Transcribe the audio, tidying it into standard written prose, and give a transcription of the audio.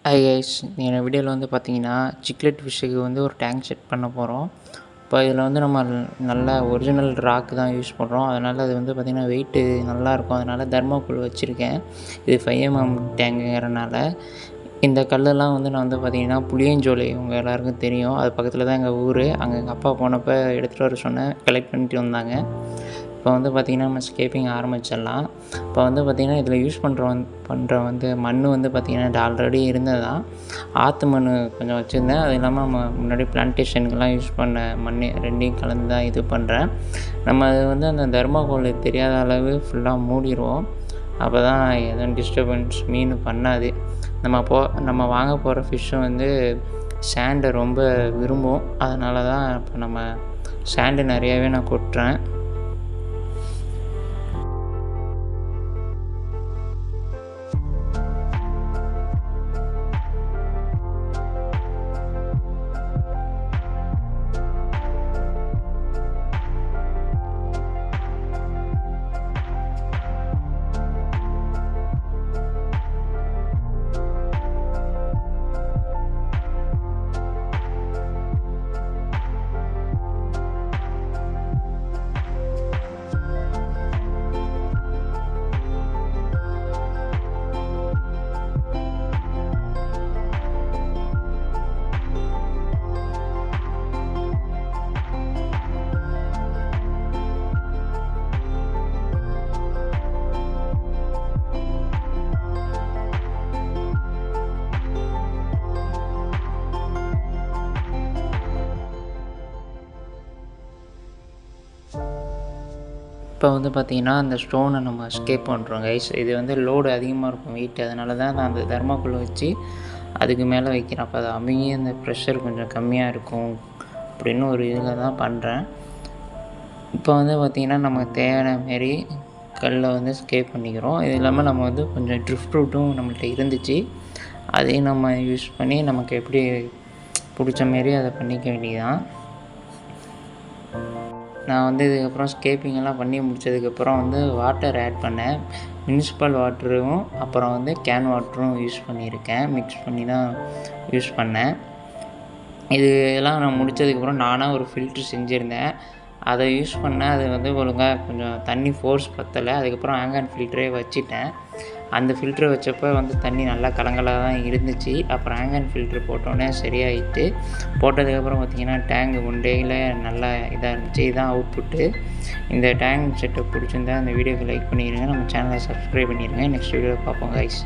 Hi guys, இந்த வீடியோவில் வந்து பார்த்தீங்கன்னா சிக்லெட் ஃபிஷ்ஷுக்கு வந்து ஒரு டேங்க் செட் பண்ண போகிறோம். இப்போ இதில் வந்து நம்ம நல்ல ஒரிஜினல் ராக்கு தான் யூஸ் பண்ணுறோம். அதனால் அது வந்து பார்த்திங்கன்னா வெயிட்டு நல்லாயிருக்கும். அதனால் தர்மாக்கோல் வச்சுருக்கேன். இது 5mm டேங்குங்கிறனால இந்த கல்லெல்லாம் வந்து நான் வந்து பார்த்திங்கன்னா புளியஞ்சோலை உங்கள் எல்லாருக்கும் தெரியும். அது பக்கத்தில் தான் எங்கள் ஊர். அங்கே எங்கள் அப்பா போனப்போ எடுத்துகிட்டு வர சொன்னேன், கலெக்ட் பண்ணிட்டு வந்தாங்க. இப்போ வந்து பார்த்திங்கன்னா நம்ம ஸ்கேப்பிங் ஆரம்பிச்சிடலாம். இப்போ வந்து பார்த்திங்கன்னா இதில் யூஸ் பண்ணுற வந்து மண் வந்து பார்த்திங்கன்னா இது ஆல்ரெடி இருந்தது தான். ஆற்று மண் கொஞ்சம் வச்சுருந்தேன். அது இல்லாமல் நம்ம முன்னாடி பிளான்டேஷனுக்கெல்லாம் யூஸ் பண்ண மண் ரெண்டையும் கலந்து தான் இது பண்ணுறேன். நம்ம அது வந்து அந்த தர்மாக்கோல் தெரியாத அளவு ஃபுல்லாக மூடிடுவோம். அப்போ தான் எதுவும் டிஸ்டர்பன்ஸ் மீன் பண்ணாது. நம்ம வாங்க போகிற ஃபிஷ்ஷும் வந்து சாண்டை ரொம்ப விரும்பும். அதனால தான் இப்போ நம்ம சாண்டு நிறையாவே நான் கொட்டுறேன். இப்போ வந்து பார்த்திங்கன்னா அந்த ஸ்டோனை நம்ம எஸ்கேப் பண்ணுறோம் கைஸ். இது வந்து லோடு அதிகமாக இருக்கும், வெயிட். அதனால தான் நான் அந்த தர்மாக்கோல் வச்சு அதுக்கு மேலே வைக்கிறேன். அப்போ அது அமைங்கி அந்த ப்ரெஷர் கொஞ்சம் கம்மியாக இருக்கும் அப்படின்னு ஒரு இதில் தான் பண்ணுறேன். இப்போ வந்து பார்த்திங்கன்னா நமக்கு தேவையான மாரி கல்லை வந்து ஸ்கேப் பண்ணிக்கிறோம். இது இல்லாமல் நம்ம வந்து கொஞ்சம் ட்ரிஃப்ட் ரூட்டும் நம்மள்கிட்ட இருந்துச்சு. அதையும் நம்ம யூஸ் பண்ணி நமக்கு எப்படி பிடிச்ச மாரி அதை பண்ணிக்க வேண்டியதான். நான் வந்து இதுக்கப்புறம் ஸ்கேப்பிங்கெல்லாம் பண்ணி முடித்ததுக்கப்புறம் வந்து வாட்டர் ஆட் பண்ணேன். மியூனிசிபல் வாட்டரும் அப்புறம் வந்து கேன் வாட்டரும் யூஸ் பண்ணியிருக்கேன். மிக்ஸ் பண்ணி தான் யூஸ் பண்ணேன். இதெல்லாம் நான் முடித்ததுக்கப்புறம் நானாக ஒரு ஃபில்ட்ரு செஞ்சுருந்தேன். அதை யூஸ் பண்ணேன். அது வந்து ஒழுங்காக கொஞ்சம் தண்ணி ஃபோர்ஸ் பத்தலை. அதுக்கப்புறம் ஆங்கன் ஃபில்டரே வச்சுட்டேன். அந்த ஃபில்ட்ரு வச்சப்போ வந்து தண்ணி நல்லா கலங்கலாக தான் இருந்துச்சு. அப்புறம் ஆங்கன் ஃபில்ட்ரு போட்டோன்னே சரியாயிட்டு. போட்டதுக்கப்புறம் பார்த்திங்கன்னா டேங்கு ஒன் டேயில் நல்லா இதாக இருந்துச்சு. இதுதான் அவுட்புட்டு. இந்த டேங்க் செட்டப் பிடிச்சிருந்தா அந்த வீடியோக்கு லைக் பண்ணிடுங்க. நம்ம சேனலை சப்ஸ்கிரைப் பண்ணிடுங்க. நெக்ஸ்ட் வீடியோவில் பார்ப்போம் கைஸ்.